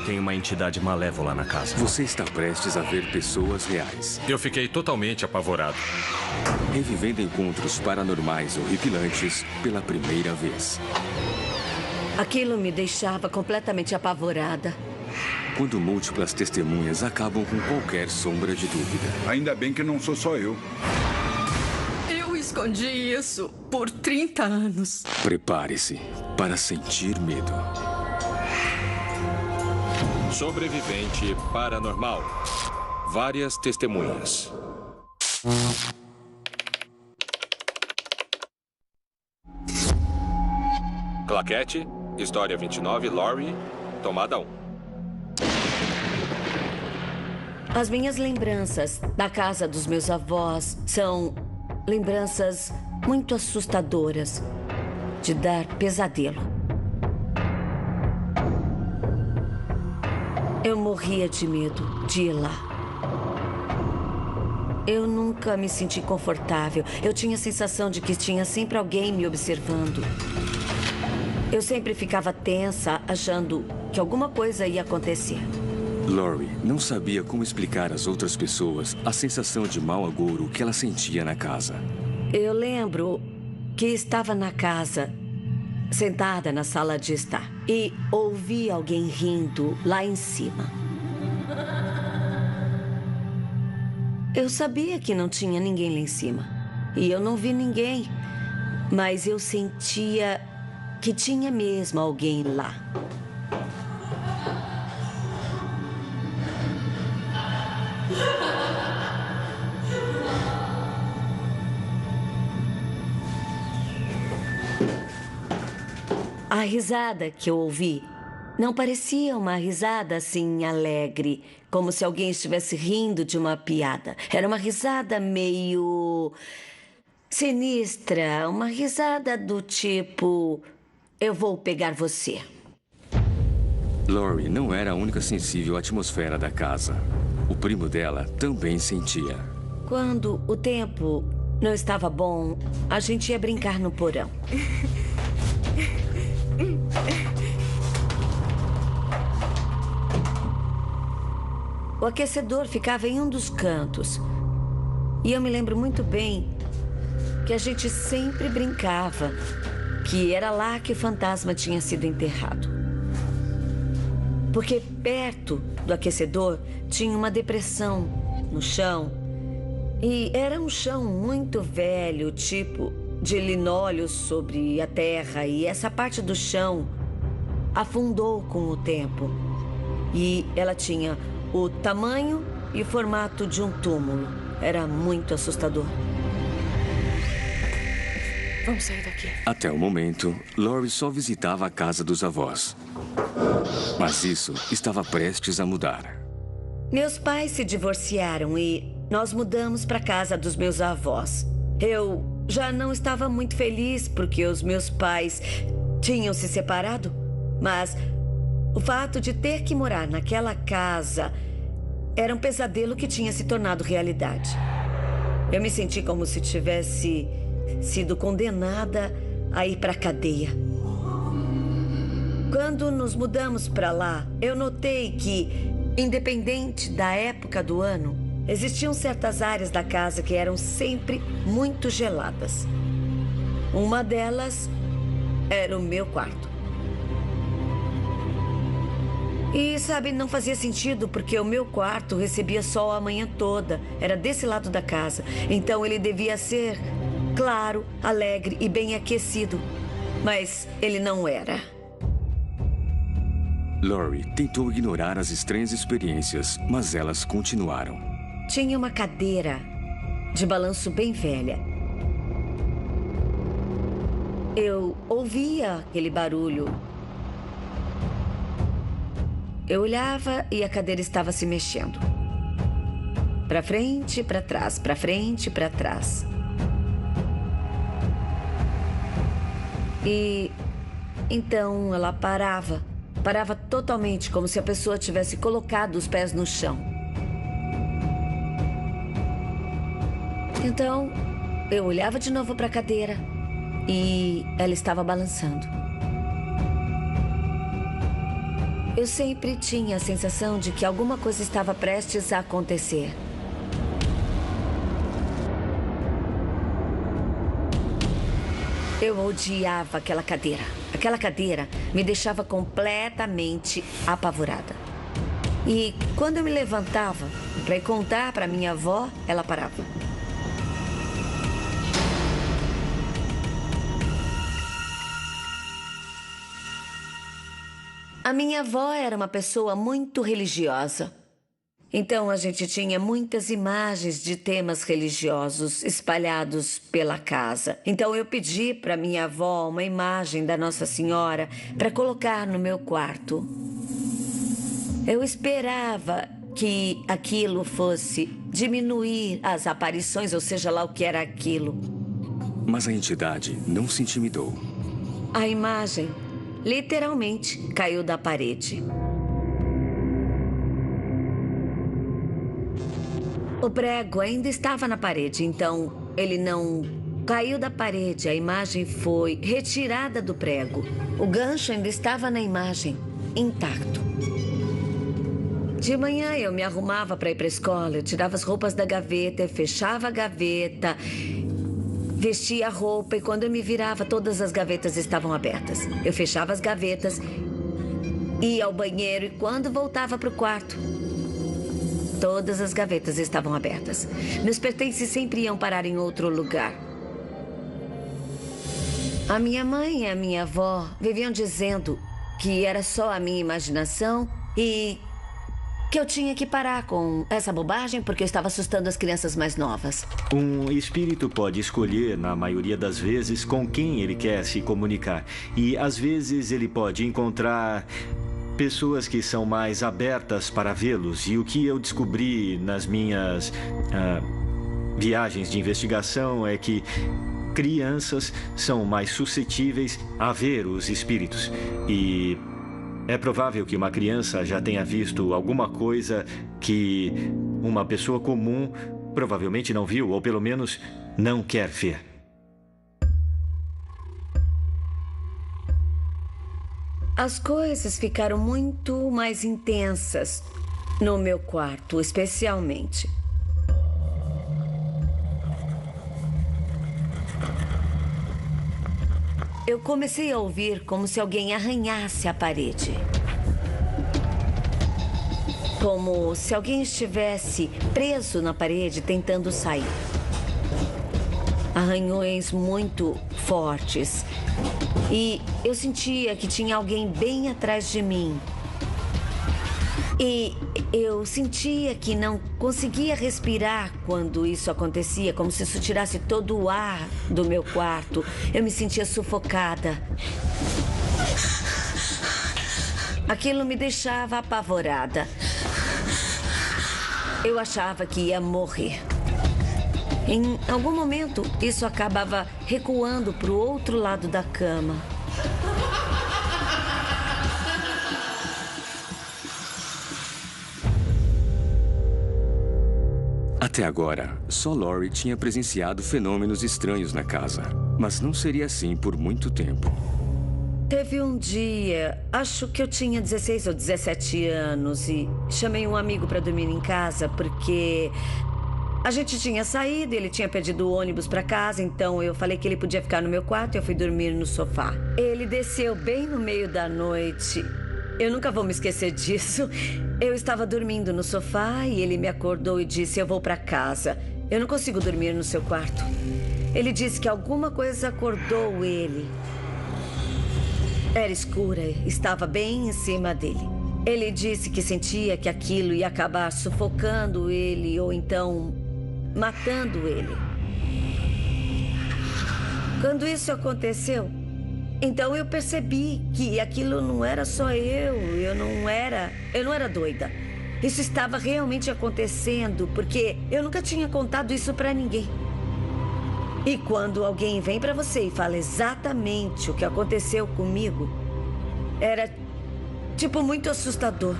Tem uma entidade malévola na casa. Você está prestes a ver pessoas reais. Eu fiquei totalmente apavorado. Revivendo encontros paranormais horripilantes pela primeira vez. Aquilo me deixava completamente apavorada. Quando múltiplas testemunhas acabam com qualquer sombra de dúvida. Ainda bem que não sou só eu. Eu escondi isso por 30 anos. Prepare-se para sentir medo. Sobrevivente paranormal. Várias testemunhas. Claquete, História 29, Laurie, Tomada 1. As minhas lembranças da casa dos meus avós são lembranças muito assustadoras, de dar pesadelo. Eu morria de medo de ir lá. Eu nunca me senti confortável. Eu tinha a sensação de que tinha sempre alguém me observando. Eu sempre ficava tensa, achando que alguma coisa ia acontecer. Laurie não sabia como explicar às outras pessoas a sensação de mau agouro que ela sentia na casa. Eu lembro que estava na casa, sentada na sala de estar, e ouvi alguém rindo lá em cima. Eu sabia que não tinha ninguém lá em cima. E eu não vi ninguém. Mas eu sentia que tinha mesmo alguém lá. A risada que eu ouvi não parecia uma risada assim alegre, como se alguém estivesse rindo de uma piada. Era uma risada meio sinistra, uma risada do tipo: eu vou pegar você. Laurie não era a única sensível à atmosfera da casa. O primo dela também sentia. Quando o tempo não estava bom, a gente ia brincar no porão. O aquecedor ficava em um dos cantos. E eu me lembro muito bem que a gente sempre brincava que era lá que o fantasma tinha sido enterrado. Porque perto do aquecedor tinha uma depressão no chão. E era um chão muito velho, tipo de linóleo sobre a terra. E essa parte do chão afundou com o tempo. E ela tinha o tamanho e o formato de um túmulo. Era muito assustador. Vamos sair daqui. Até o momento, Laurie só visitava a casa dos avós. Mas isso estava prestes a mudar. Meus pais se divorciaram e nós mudamos para a casa dos meus avós. Eu já não estava muito feliz porque os meus pais tinham se separado, mas o fato de ter que morar naquela casa era um pesadelo que tinha se tornado realidade. Eu me senti como se tivesse sido condenada a ir para a cadeia. Quando nos mudamos para lá, eu notei que, independente da época do ano, existiam certas áreas da casa que eram sempre muito geladas. Uma delas era o meu quarto. E, sabe, não fazia sentido porque o meu quarto recebia sol a manhã toda. Era desse lado da casa. Então ele devia ser claro, alegre e bem aquecido. Mas ele não era. Laurie tentou ignorar as estranhas experiências, mas elas continuaram. Tinha uma cadeira de balanço bem velha. Eu ouvia aquele barulho. Eu olhava e a cadeira estava se mexendo. Para frente, para trás, para frente, para trás. E então ela parava. Parava totalmente, como se a pessoa tivesse colocado os pés no chão. Então, eu olhava de novo para a cadeira e ela estava balançando. eu sempre tinha a sensação de que alguma coisa estava prestes a acontecer. Eu odiava aquela cadeira. Aquela cadeira me deixava completamente apavorada. E quando eu me levantava para ir contar para minha avó, ela parava. A minha avó era uma pessoa muito religiosa. Então a gente tinha muitas imagens de temas religiosos espalhados pela casa. Então eu pedi para minha avó uma imagem da Nossa Senhora para colocar no meu quarto. Eu esperava que aquilo fosse diminuir as aparições, ou seja lá o que era aquilo. Mas a entidade não se intimidou. A imagem literalmente caiu da parede. O prego ainda estava na parede, então ele não caiu da parede. A imagem foi retirada do prego. O gancho ainda estava na imagem, intacto. De manhã eu me arrumava para ir para a escola. Eu tirava as roupas da gaveta, eu fechava a gaveta, vestia a roupa e quando eu me virava, todas as gavetas estavam abertas. Eu fechava as gavetas, ia ao banheiro e quando voltava para o quarto, todas as gavetas estavam abertas. Meus pertences sempre iam parar em outro lugar. A minha mãe e a minha avó viviam dizendo que era só a minha imaginação e que eu tinha que parar com essa bobagem porque eu estava assustando as crianças mais novas. Um espírito pode escolher, na maioria das vezes, com quem ele quer se comunicar. E, às vezes, ele pode encontrar pessoas que são mais abertas para vê-los. E o que eu descobri nas minhas viagens de investigação é que crianças são mais suscetíveis a ver os espíritos. E é provável que uma criança já tenha visto alguma coisa que uma pessoa comum provavelmente não viu, ou pelo menos não quer ver. As coisas ficaram muito mais intensas no meu quarto, especialmente. Eu comecei a ouvir como se alguém arranhasse a parede. Como se alguém estivesse preso na parede tentando sair. Arranhões muito fortes. E eu sentia que tinha alguém bem atrás de mim. E eu sentia que não conseguia respirar quando isso acontecia, como se isso tirasse todo o ar do meu quarto. Eu me sentia sufocada. Aquilo me deixava apavorada. Eu achava que ia morrer. Em algum momento, isso acabava recuando para o outro lado da cama. Até agora, só Laurie tinha presenciado fenômenos estranhos na casa. Mas não seria assim por muito tempo. Teve um dia, acho que eu tinha 16 ou 17 anos e chamei um amigo para dormir em casa porque a gente tinha saído, ele tinha pedido o ônibus para casa, então eu falei que ele podia ficar no meu quarto e eu fui dormir no sofá. Ele desceu bem no meio da noite. Eu nunca vou me esquecer disso. Eu estava dormindo no sofá e ele me acordou e disse: "Eu vou para casa. Eu não consigo dormir no seu quarto." Ele disse que alguma coisa acordou ele. Era escura, estava bem em cima dele. Ele disse que sentia que aquilo ia acabar sufocando ele ou então matando ele. Quando isso aconteceu, então eu percebi que aquilo não era só eu não era doida. Isso estava realmente acontecendo, porque eu nunca tinha contado isso pra ninguém. E quando alguém vem pra você e fala exatamente o que aconteceu comigo, era, tipo, muito assustador.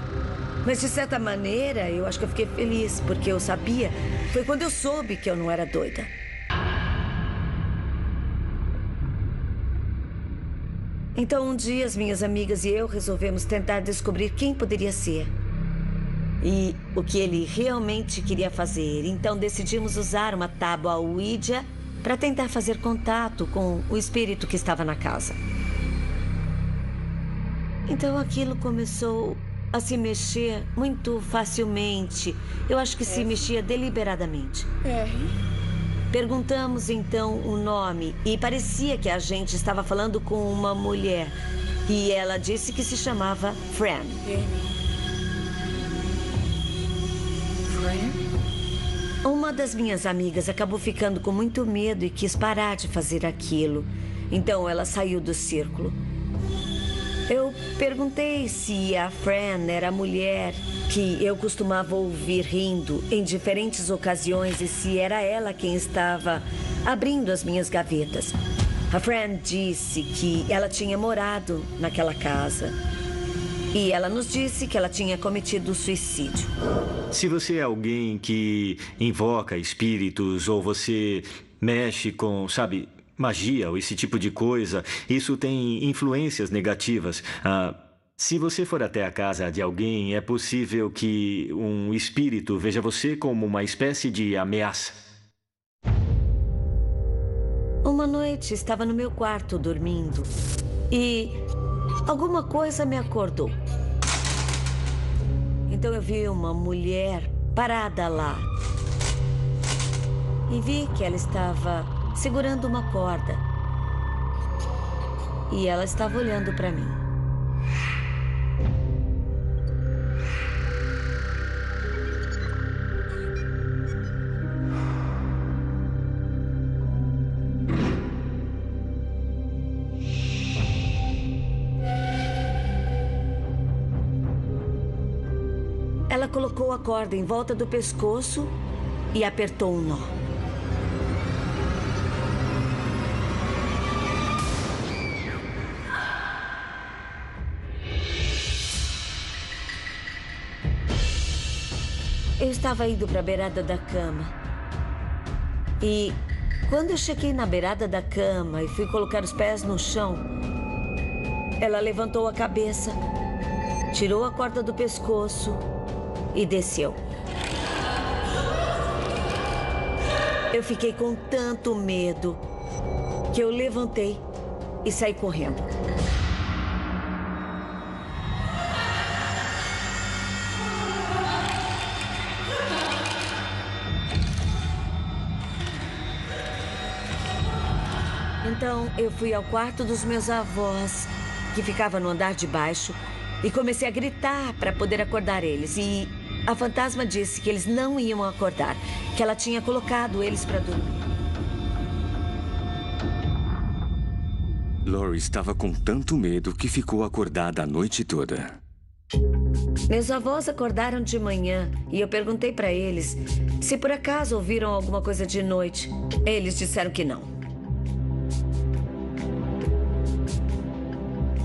Mas, de certa maneira, eu acho que eu fiquei feliz, porque eu sabia. Foi quando eu soube que eu não era doida. Então, um dia, as minhas amigas e eu resolvemos tentar descobrir quem poderia ser. E o que ele realmente queria fazer. Então, decidimos usar uma tábua Ouija para tentar fazer contato com o espírito que estava na casa. Então, aquilo começou a se mexer muito facilmente. Eu acho que se mexia deliberadamente. Perguntamos, então, o nome e parecia que a gente estava falando com uma mulher. E ela disse que se chamava Fran. Uma das minhas amigas acabou ficando com muito medo e quis parar de fazer aquilo. Então ela saiu do círculo. Eu perguntei se a Fran era a mulher que eu costumava ouvir rindo em diferentes ocasiões e se era ela quem estava abrindo as minhas gavetas. A Fran disse que ela tinha morado naquela casa. E ela nos disse que ela tinha cometido suicídio. Se você é alguém que invoca espíritos ou você mexe com, sabe, magia ou esse tipo de coisa, isso tem influências negativas. Se você for até a casa de alguém, é possível que um espírito veja você como uma espécie de ameaça. Uma noite, estava no meu quarto dormindo e alguma coisa me acordou. Então eu vi uma mulher parada lá. E vi que ela estava segurando uma corda. E ela estava olhando para mim. Ela colocou a corda em volta do pescoço e apertou um nó. Eu estava indo para a beirada da cama. E quando eu cheguei na beirada da cama e fui colocar os pés no chão, ela levantou a cabeça, tirou a corda do pescoço e desceu. Eu fiquei com tanto medo que eu levantei e saí correndo. Então, eu fui ao quarto dos meus avós, que ficava no andar de baixo, e comecei a gritar para poder acordar eles. E a fantasma disse que eles não iam acordar, que ela tinha colocado eles para dormir. Laurie estava com tanto medo que ficou acordada a noite toda. Meus avós acordaram de manhã e eu perguntei para eles se por acaso ouviram alguma coisa de noite. Eles disseram que não.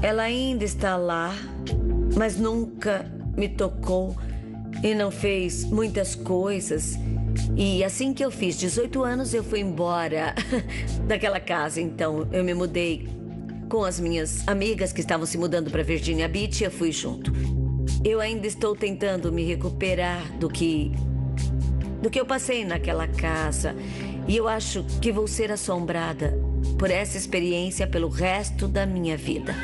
Ela ainda está lá, mas nunca me tocou e não fez muitas coisas. E assim que eu fiz 18 anos, eu fui embora daquela casa. Então, eu me mudei com as minhas amigas que estavam se mudando para Virginia Beach e eu fui junto. Eu ainda estou tentando me recuperar do que eu passei naquela casa. E eu acho que vou ser assombrada por essa experiência pelo resto da minha vida.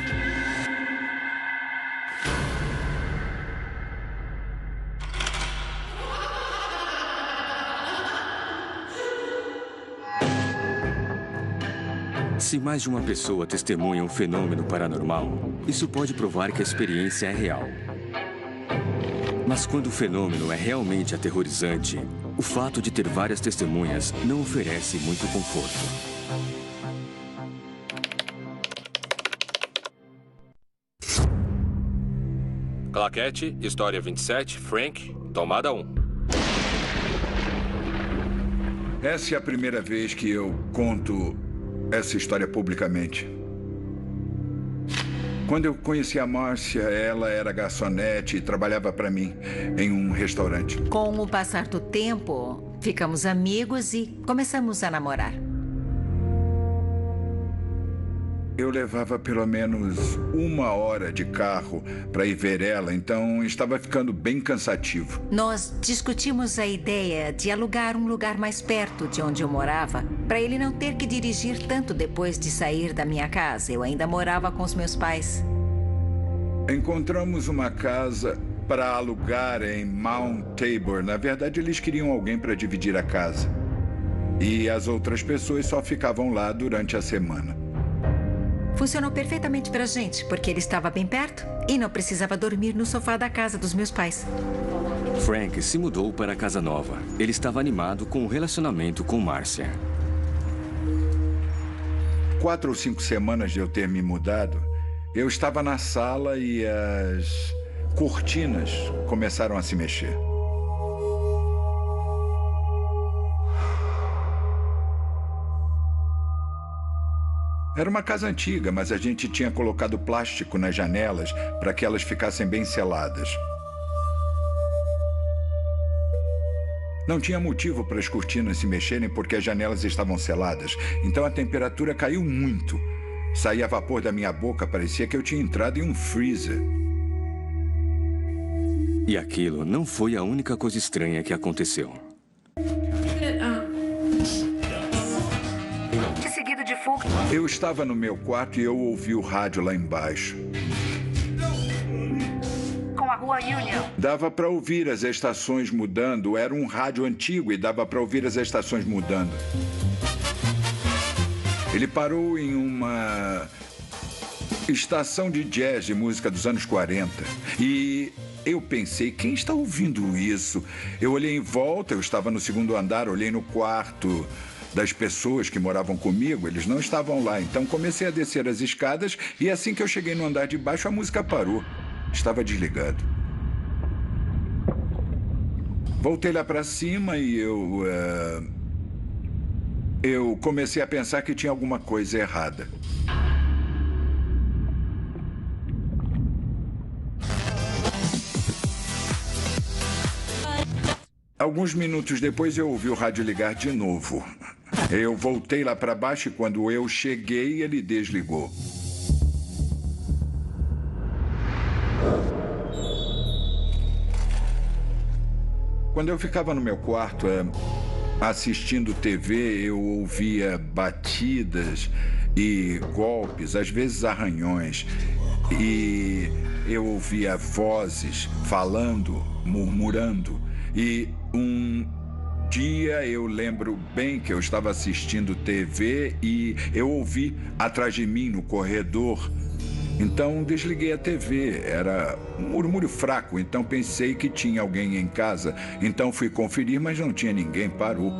Se mais de uma pessoa testemunha um fenômeno paranormal, isso pode provar que a experiência é real. Mas quando o fenômeno é realmente aterrorizante, o fato de ter várias testemunhas não oferece muito conforto. Claquete, História 27, Frank, Tomada 1. Essa é a primeira vez que eu conto essa história publicamente. Quando eu conheci a Márcia, ela era garçonete e trabalhava para mim em um restaurante. Com o passar do tempo, ficamos amigos e começamos a namorar. eu levava pelo menos 1 hora de carro para ir ver ela, então estava ficando bem cansativo. Nós discutimos a ideia de alugar um lugar mais perto de onde eu morava, para ele não ter que dirigir tanto depois de sair da minha casa. Eu ainda morava com os meus pais. Encontramos uma casa para alugar em Mount Tabor. Na verdade, eles queriam alguém para dividir a casa. E as outras pessoas só ficavam lá durante a semana. Funcionou perfeitamente pra gente, porque ele estava bem perto e não precisava dormir no sofá da casa dos meus pais. Frank se mudou para a casa nova. Ele estava animado com o relacionamento com Márcia. 4 ou 5 semanas de eu ter me mudado, eu estava na sala e as cortinas começaram a se mexer. Era uma casa antiga, mas a gente tinha colocado plástico nas janelas para que elas ficassem bem seladas. Não tinha motivo para as cortinas se mexerem porque as janelas estavam seladas. Então a temperatura caiu muito. Saía vapor da minha boca, parecia que eu tinha entrado em um freezer. E aquilo não foi a única coisa estranha que aconteceu. Seguido de fogo. Eu estava no meu quarto e eu ouvi o rádio lá embaixo. Com a rua Union. Dava para ouvir as estações mudando. Era um rádio antigo e dava para ouvir as estações mudando. Ele parou em uma estação de jazz de música dos anos 40. E eu pensei, quem está ouvindo isso? Eu olhei em volta, eu estava no 2º andar, olhei no quarto das pessoas que moravam comigo, eles não estavam lá. Então comecei a descer as escadas e assim que eu cheguei no andar de baixo, a música parou. Estava desligado. Voltei lá para cima e eu comecei a pensar que tinha alguma coisa errada. Alguns minutos depois eu ouvi o rádio ligar de novo. Eu voltei lá para baixo e quando eu cheguei, ele desligou. Quando eu ficava no meu quarto, assistindo TV, eu ouvia batidas e golpes, às vezes arranhões. E eu ouvia vozes falando, murmurando. E um dia eu lembro bem que eu estava assistindo TV e eu ouvi atrás de mim no corredor. Então desliguei a TV. Era um murmúrio fraco, então pensei que tinha alguém em casa. Então fui conferir, mas não tinha ninguém. Parou.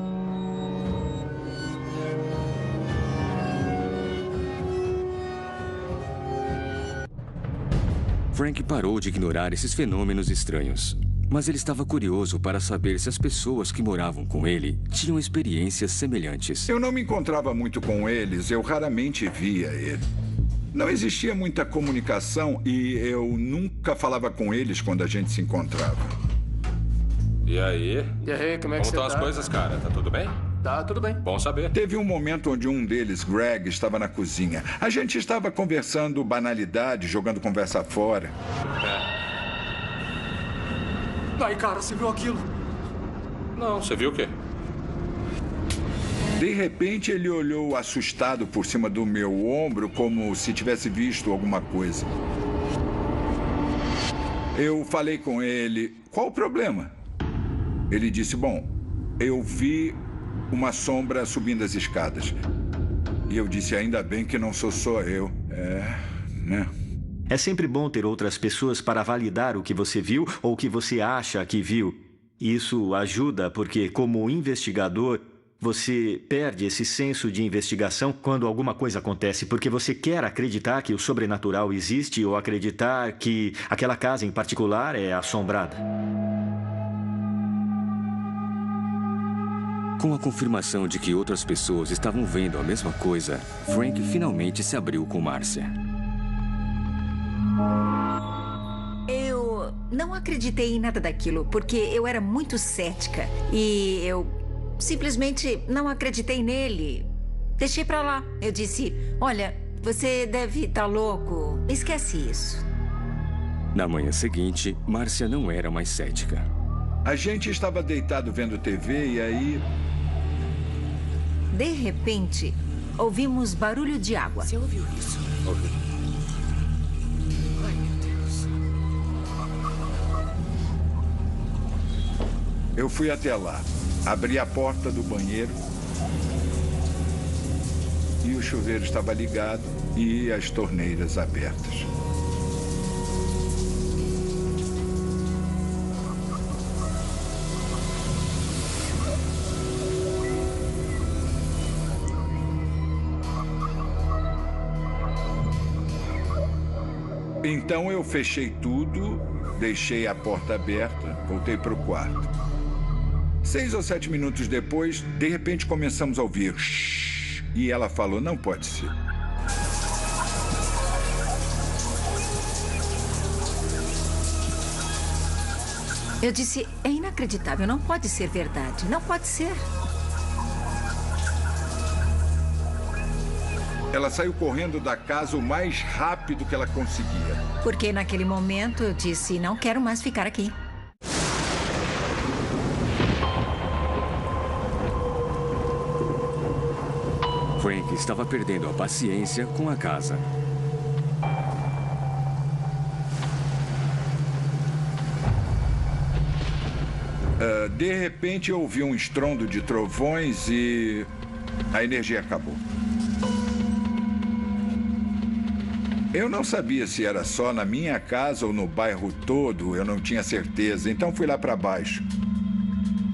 Frank parou de ignorar esses fenômenos estranhos. Mas ele estava curioso para saber se as pessoas que moravam com ele tinham experiências semelhantes. Eu não me encontrava muito com eles, eu raramente via ele. Não existia muita comunicação e eu nunca falava com eles quando a gente se encontrava. E aí? E aí, como é que você estão as coisas, cara? Tá tudo bem? Tá, tudo bem. Bom saber. Teve um momento onde um deles, Greg, estava na cozinha. A gente estava conversando banalidade, jogando conversa fora. Aí, cara, você viu aquilo? Não, você viu o quê? De repente, ele olhou assustado por cima do meu ombro, como se tivesse visto alguma coisa. Eu falei com ele, qual o problema? Ele disse, bom, eu vi uma sombra subindo as escadas. E eu disse, ainda bem que não sou só eu. Né? É sempre bom ter outras pessoas para validar o que você viu ou o que você acha que viu. Isso ajuda porque, como investigador, você perde esse senso de investigação quando alguma coisa acontece, porque você quer acreditar que o sobrenatural existe ou acreditar que aquela casa em particular é assombrada. Com a confirmação de que outras pessoas estavam vendo a mesma coisa, Frank finalmente se abriu com Márcia. Eu não acreditei em nada daquilo, porque eu era muito cética. E eu simplesmente não acreditei nele. Deixei pra lá. Eu disse, olha, Você deve estar louco. Esquece isso. Na manhã seguinte, Márcia não era mais cética. A gente estava deitado vendo TV e aí... De repente, ouvimos barulho de água. Você ouviu isso? Ouvi. Ai, meu Deus. Eu fui até lá, abri a porta do banheiro e o chuveiro estava ligado e as torneiras abertas. Então eu fechei tudo, deixei a porta aberta, voltei para o quarto. 6 ou 7 minutos depois, de repente começamos a ouvir shhh, e ela falou, não pode ser. Eu disse, é inacreditável, não pode ser verdade, não pode ser. Ela saiu correndo da casa o mais rápido que ela conseguia. Porque naquele momento eu disse, não quero mais ficar aqui. Frank estava perdendo a paciência com a casa. De repente eu ouvi um estrondo de trovões e a energia acabou. Eu não sabia se era só na minha casa ou no bairro todo, eu não tinha certeza, então fui lá para baixo.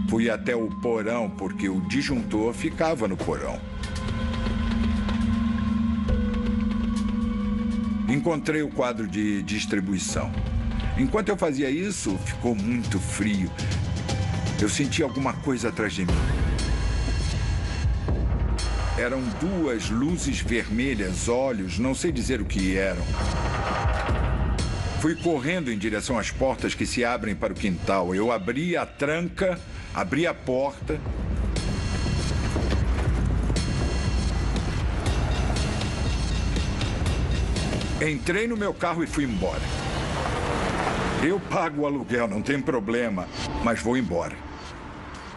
Fui até o porão, porque o disjuntor ficava no porão. Encontrei o quadro de distribuição. Enquanto eu fazia isso, ficou muito frio. Eu senti alguma coisa atrás de mim. Eram 2 luzes vermelhas, olhos, não sei dizer o que eram. Fui correndo em direção às portas que se abrem para o quintal. Eu abri a tranca, abri a porta. Entrei no meu carro e fui embora. Eu pago o aluguel, não tem problema, mas vou embora.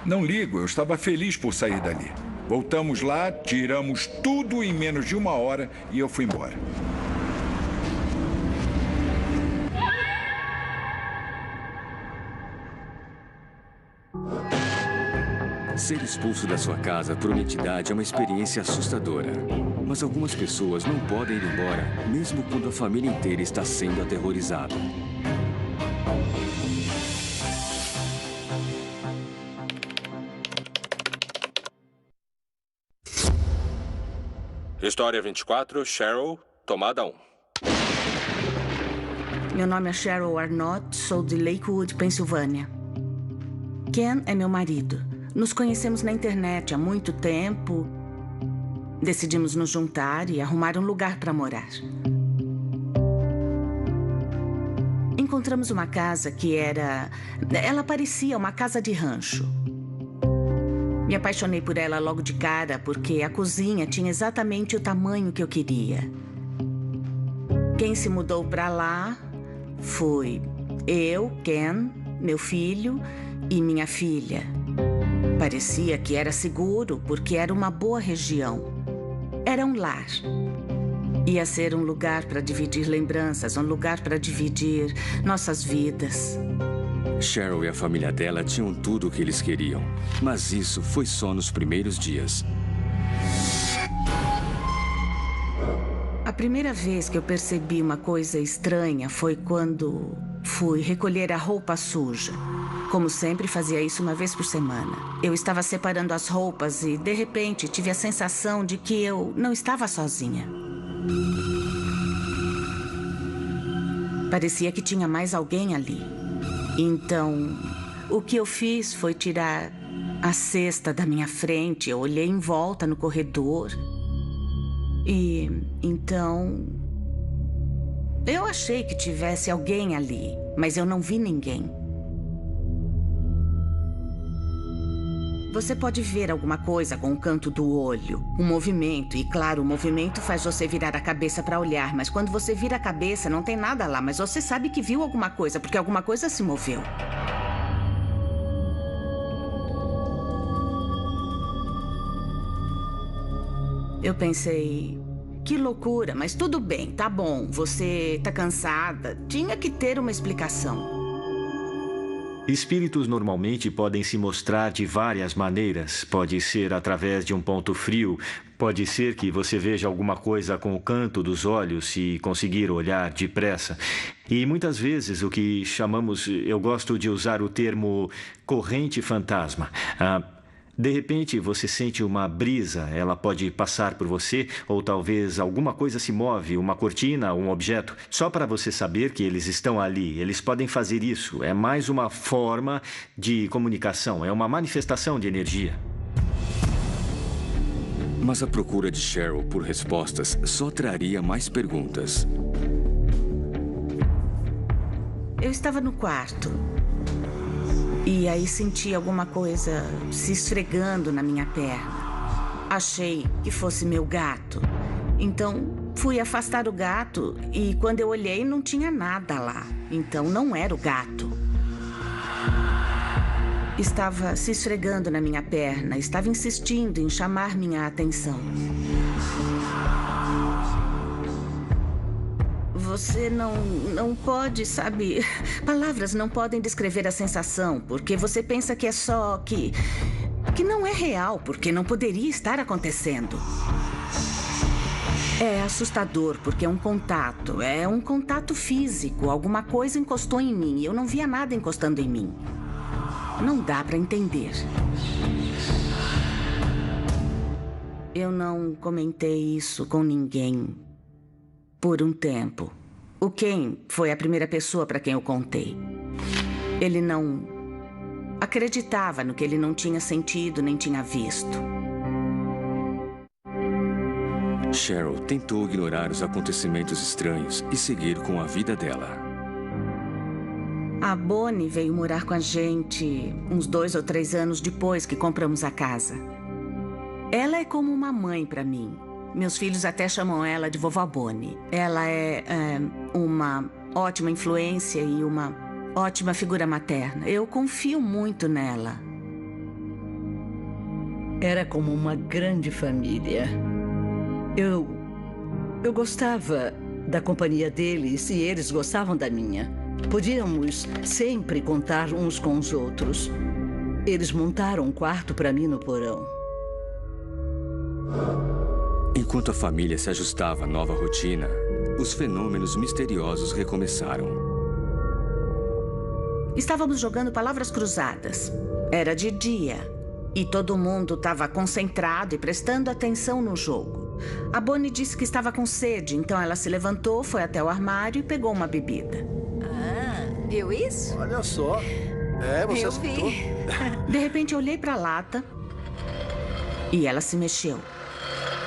Não ligo, eu estava feliz por sair dali. Voltamos lá, tiramos tudo em menos de 1 hora e eu fui embora. Ser expulso da sua casa por uma entidade é uma experiência assustadora. Mas algumas pessoas não podem ir embora, mesmo quando a família inteira está sendo aterrorizada. História 24, Cheryl, tomada 1. Meu nome é Cheryl Arnott, sou de Lakewood, Pensilvânia. Ken é meu marido. Nos conhecemos na internet há muito tempo. Decidimos nos juntar e arrumar um lugar para morar. Encontramos uma casa que ela parecia uma casa de rancho. Me apaixonei por ela logo de cara porque a cozinha tinha exatamente o tamanho que eu queria. Quem se mudou para lá foi eu, Ken, meu filho e minha filha. Parecia que era seguro porque era uma boa região. Era um lar. Ia ser um lugar para dividir lembranças, um lugar para dividir nossas vidas. Cheryl e a família dela tinham tudo o que eles queriam. Mas isso foi só nos primeiros dias. A primeira vez que eu percebi uma coisa estranha foi quando fui recolher a roupa suja. Como sempre, fazia isso 1 vez por semana. Eu estava separando as roupas e, de repente, tive a sensação de que eu não estava sozinha. Parecia que tinha mais alguém ali. Então, o que eu fiz foi tirar a cesta da minha frente. Eu olhei em volta no corredor. E, então, eu achei que tivesse alguém ali, mas eu não vi ninguém. Você pode ver alguma coisa com o canto do olho, um movimento, e claro, o movimento faz você virar a cabeça para olhar, mas quando você vira a cabeça não tem nada lá, mas você sabe que viu alguma coisa, porque alguma coisa se moveu. Eu pensei, que loucura, mas tudo bem, tá bom, você tá cansada, tinha que ter uma explicação. Espíritos normalmente podem se mostrar de várias maneiras. Pode ser através de um ponto frio, pode ser que você veja alguma coisa com o canto dos olhos se conseguir olhar depressa. E muitas vezes o que chamamos, eu gosto de usar o termo corrente fantasma. De repente, você sente uma brisa, ela pode passar por você, ou talvez alguma coisa se move, uma cortina, um objeto, só para você saber que eles estão ali. Eles podem fazer isso. É mais uma forma de comunicação, é uma manifestação de energia. Mas a procura de Cheryl por respostas só traria mais perguntas. Eu estava no quarto. E aí senti alguma coisa se esfregando na minha perna. Achei que fosse meu gato. Então, fui afastar o gato e quando eu olhei não tinha nada lá. Então, não era o gato. Estava se esfregando na minha perna, estava insistindo em chamar minha atenção. Você não pode, sabe... Palavras não podem descrever a sensação, porque você pensa que é só que não é real, porque não poderia estar acontecendo. É assustador, porque é um contato físico. Alguma coisa encostou em mim e eu não via nada encostando em mim. Não dá para entender. Eu não comentei isso com ninguém por um tempo. O Ken foi a primeira pessoa para quem eu contei. Ele não acreditava no que ele não tinha sentido nem tinha visto. Cheryl tentou ignorar os acontecimentos estranhos e seguir com a vida dela. A Bonnie veio morar com a gente uns 2 ou 3 anos depois que compramos a casa. Ela é como uma mãe para mim. Meus filhos até chamam ela de vovó Bonnie. Ela é uma ótima influência e uma ótima figura materna. Eu confio muito nela. Era como uma grande família. Eu gostava da companhia deles e eles gostavam da minha. Podíamos sempre contar uns com os outros. Eles montaram um quarto para mim no porão. Enquanto a família se ajustava à nova rotina, os fenômenos misteriosos recomeçaram. Estávamos jogando palavras cruzadas. Era de dia e todo mundo estava concentrado e prestando atenção no jogo. A Bonnie disse que estava com sede, então ela se levantou, foi até o armário e pegou uma bebida. Ah, viu isso? Olha só. Você acertou. De repente, eu olhei para a lata e ela se mexeu.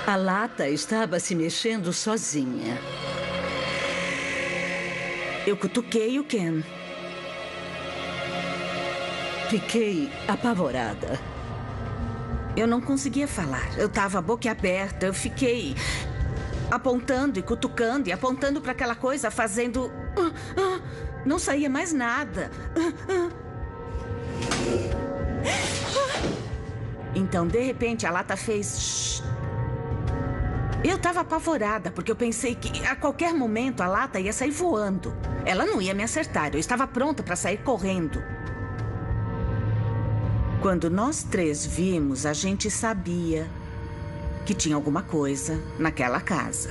A lata estava se mexendo sozinha. Eu cutuquei o Ken. Fiquei apavorada. Eu não conseguia falar. Eu estava boquiaberta. Eu fiquei apontando e cutucando e apontando para aquela coisa, fazendo... Não saía mais nada. Então, de repente, a lata fez... Eu estava apavorada, porque eu pensei que a qualquer momento a lata ia sair voando. Ela não ia me acertar, eu estava pronta para sair correndo. Quando nós 3 vimos, a gente sabia que tinha alguma coisa naquela casa.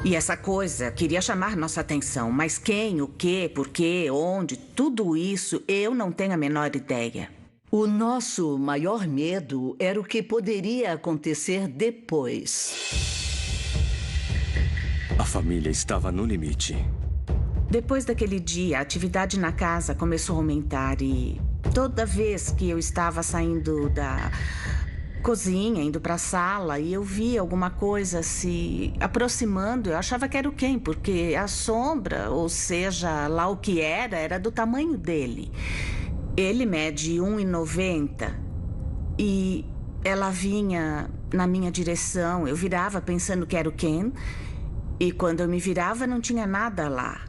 E essa coisa queria chamar nossa atenção, mas quem, o quê, por quê, onde, tudo isso eu não tenho a menor ideia. O nosso maior medo era o que poderia acontecer depois. A família estava no limite. Depois daquele dia, a atividade na casa começou a aumentar e toda vez que eu estava saindo da cozinha, indo para a sala e eu via alguma coisa se aproximando, eu achava que era o Ken, porque a sombra, ou seja, lá o que era do tamanho dele. Ele mede 1,90 e ela vinha na minha direção. Eu virava pensando que era o Ken, e quando eu me virava não tinha nada lá.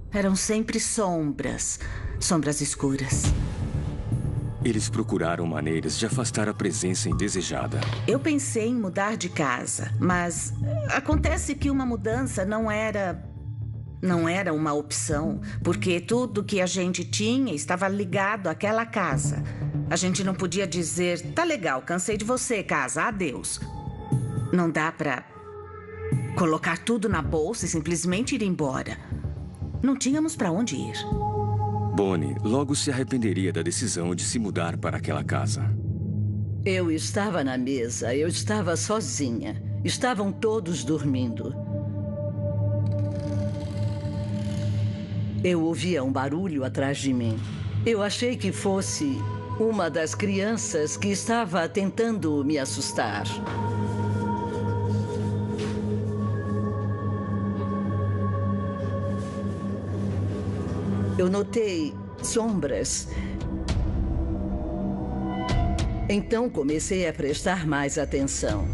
Eram sempre sombras, sombras escuras. Eles procuraram maneiras de afastar a presença indesejada. Eu pensei em mudar de casa, mas acontece que uma mudança não era uma opção, porque tudo que a gente tinha estava ligado àquela casa. A gente não podia dizer, tá legal, cansei de você, casa, adeus. Não dá pra colocar tudo na bolsa e simplesmente ir embora. Não tínhamos pra onde ir. Bonnie logo se arrependeria da decisão de se mudar para aquela casa. Eu estava na mesa, eu estava sozinha. Estavam todos dormindo. Eu ouvia um barulho atrás de mim. Eu achei que fosse uma das crianças que estava tentando me assustar. Eu notei sombras. Então comecei a prestar mais atenção.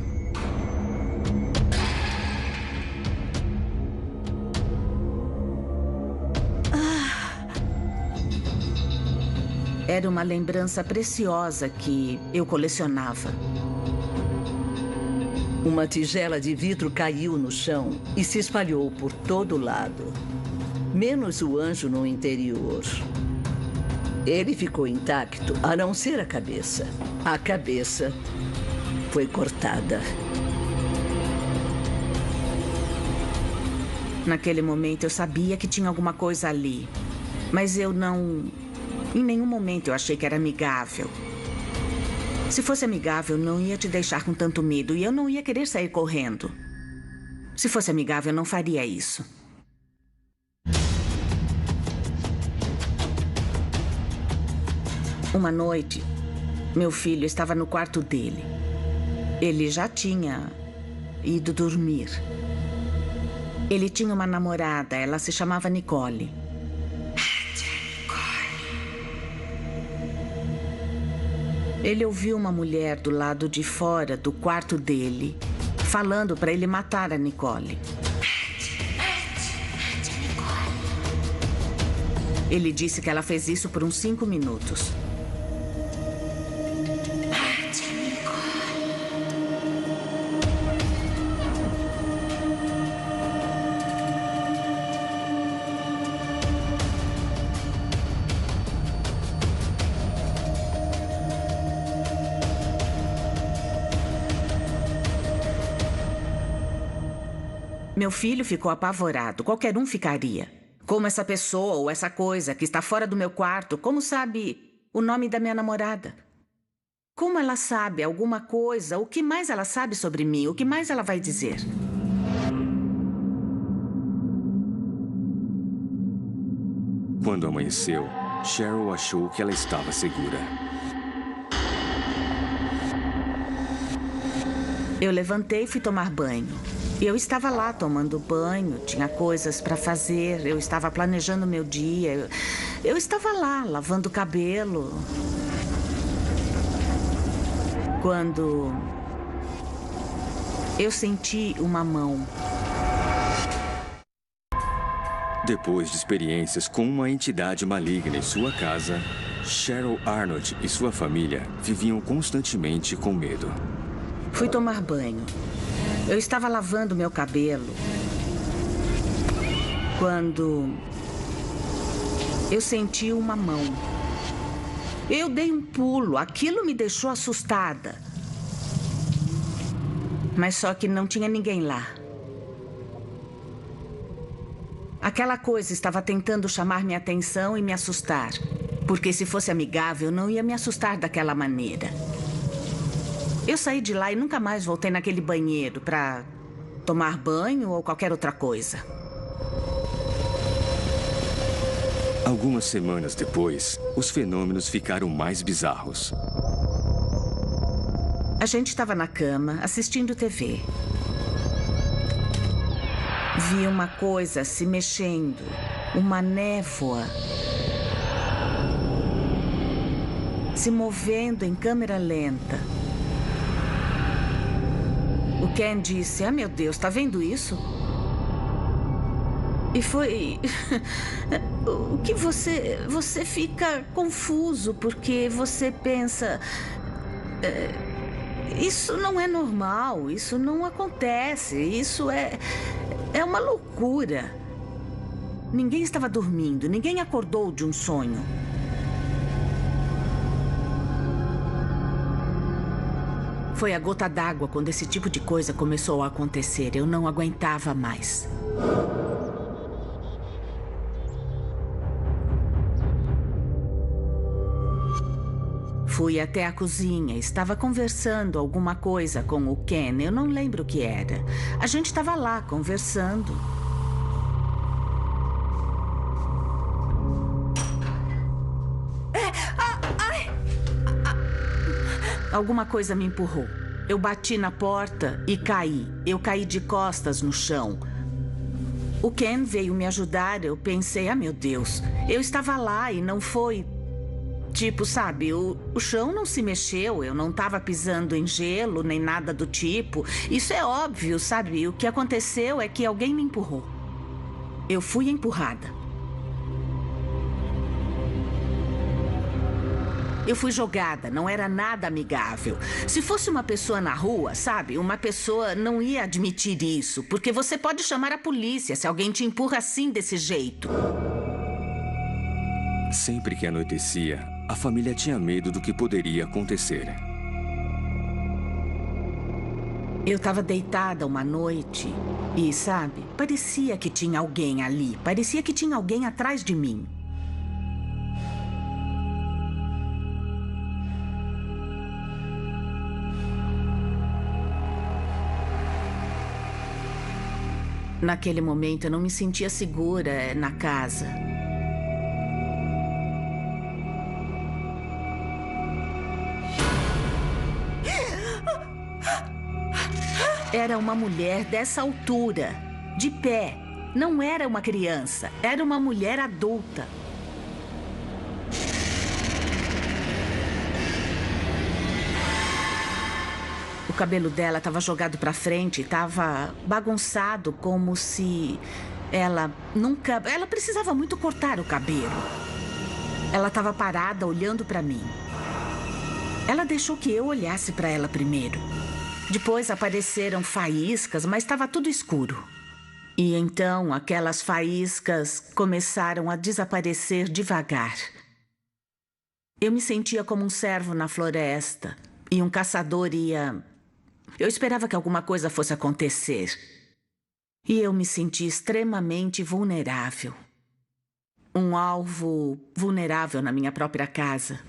Era uma lembrança preciosa que eu colecionava. Uma tigela de vidro caiu no chão e se espalhou por todo lado. Menos o anjo no interior. Ele ficou intacto, a não ser a cabeça. A cabeça foi cortada. Naquele momento eu sabia que tinha alguma coisa ali. Mas eu não... Em nenhum momento eu achei que era amigável. Se fosse amigável, não ia te deixar com tanto medo e eu não ia querer sair correndo. Se fosse amigável, eu não faria isso. Uma noite, meu filho estava no quarto dele. Ele já tinha ido dormir. Ele tinha uma namorada, ela se chamava Nicole. Ele ouviu uma mulher do lado de fora do quarto dele, falando para ele matar a Nicole. Ele disse que ela fez isso por uns 5 minutos. Meu filho ficou apavorado. Qualquer um ficaria. Como essa pessoa ou essa coisa que está fora do meu quarto, como sabe o nome da minha namorada? Como ela sabe alguma coisa? O que mais ela sabe sobre mim? O que mais ela vai dizer? Quando amanheceu, Cheryl achou que ela estava segura. Eu levantei e fui tomar banho. Eu estava lá tomando banho, tinha coisas para fazer, eu estava planejando meu dia. Eu estava lá, lavando o cabelo. Quando eu senti uma mão. Depois de experiências com uma entidade maligna em sua casa, Cheryl Arnold e sua família viviam constantemente com medo. Fui tomar banho. Eu estava lavando meu cabelo quando eu senti uma mão. Eu dei um pulo, aquilo me deixou assustada. Mas só que não tinha ninguém lá. Aquela coisa estava tentando chamar minha atenção e me assustar. Porque se fosse amigável, não ia me assustar daquela maneira. Eu saí de lá e nunca mais voltei naquele banheiro para tomar banho ou qualquer outra coisa. Algumas semanas depois, os fenômenos ficaram mais bizarros. A gente estava na cama, assistindo TV. Vi uma coisa se mexendo, uma névoa. se movendo em câmera lenta. O Ken disse: "Ah, meu Deus, tá vendo isso?" E foi... o que você fica confuso, porque você pensa... isso não é normal, isso não acontece, isso é uma loucura. Ninguém estava dormindo, ninguém acordou de um sonho. Foi a gota d'água quando esse tipo de coisa começou a acontecer. Eu não aguentava mais. Fui até a cozinha, estava conversando alguma coisa com o Ken, eu não lembro o que era. A gente estava lá conversando. Alguma coisa me empurrou. Eu bati na porta e caí. Eu caí de costas no chão. O Ken veio me ajudar, eu pensei, ah, meu Deus, eu estava lá e não foi... Tipo, sabe, o chão não se mexeu, eu não estava pisando em gelo, nem nada do tipo. Isso é óbvio, sabe? O que aconteceu é que alguém me empurrou. Eu fui empurrada. Eu fui jogada, não era nada amigável. Se fosse uma pessoa na rua, sabe? Uma pessoa não ia admitir isso, porque você pode chamar a polícia se alguém te empurra assim, desse jeito. Sempre que anoitecia, a família tinha medo do que poderia acontecer. Eu estava deitada uma noite e, sabe, parecia que tinha alguém ali. Parecia que tinha alguém atrás de mim. Naquele momento, eu não me sentia segura na casa. Era uma mulher dessa altura, de pé. Não era uma criança, era uma mulher adulta. O cabelo dela estava jogado para frente, estava bagunçado, como se ela nunca... Ela precisava muito cortar o cabelo. Ela estava parada, olhando para mim. Ela deixou que eu olhasse para ela primeiro. Depois apareceram faíscas, mas estava tudo escuro. E então aquelas faíscas começaram a desaparecer devagar. Eu me sentia como um cervo na floresta e um caçador ia... Eu esperava que alguma coisa fosse acontecer. E eu me senti extremamente vulnerável. Um alvo vulnerável na minha própria casa.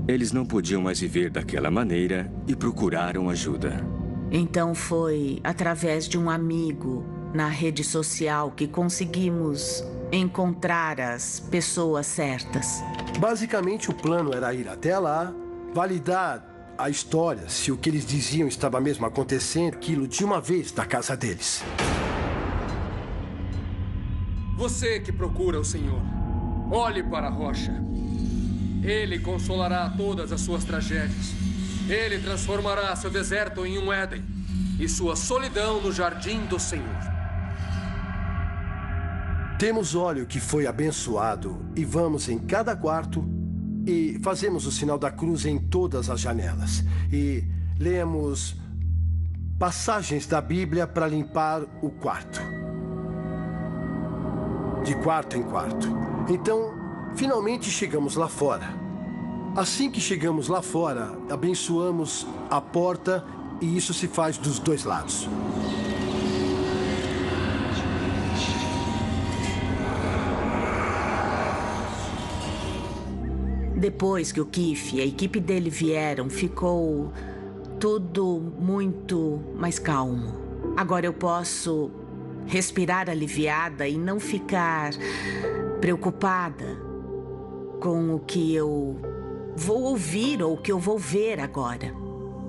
Eles não podiam mais viver daquela maneira e procuraram ajuda. Então foi através de um amigo na rede social que conseguimos encontrar as pessoas certas. Basicamente, o plano era ir até lá, validar a história, se o que eles diziam estava mesmo acontecendo, aquilo de uma vez da casa deles. Você que procura o Senhor, olhe para a rocha. Ele consolará todas as suas tragédias. Ele transformará seu deserto em um Éden e sua solidão no jardim do Senhor. Temos óleo que foi abençoado e vamos em cada quarto e fazemos o sinal da cruz em todas as janelas. E lemos passagens da Bíblia para limpar o quarto. De quarto em quarto. Então, finalmente chegamos lá fora. Assim que chegamos lá fora, abençoamos a porta e isso se faz dos dois lados. Depois que o Keith e a equipe dele vieram, ficou tudo muito mais calmo. Agora eu posso respirar aliviada e não ficar preocupada com o que eu vou ouvir ou o que eu vou ver agora.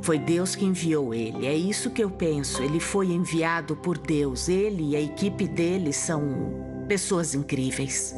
Foi Deus que enviou ele, é isso que eu penso. Ele foi enviado por Deus. Ele e a equipe dele são pessoas incríveis.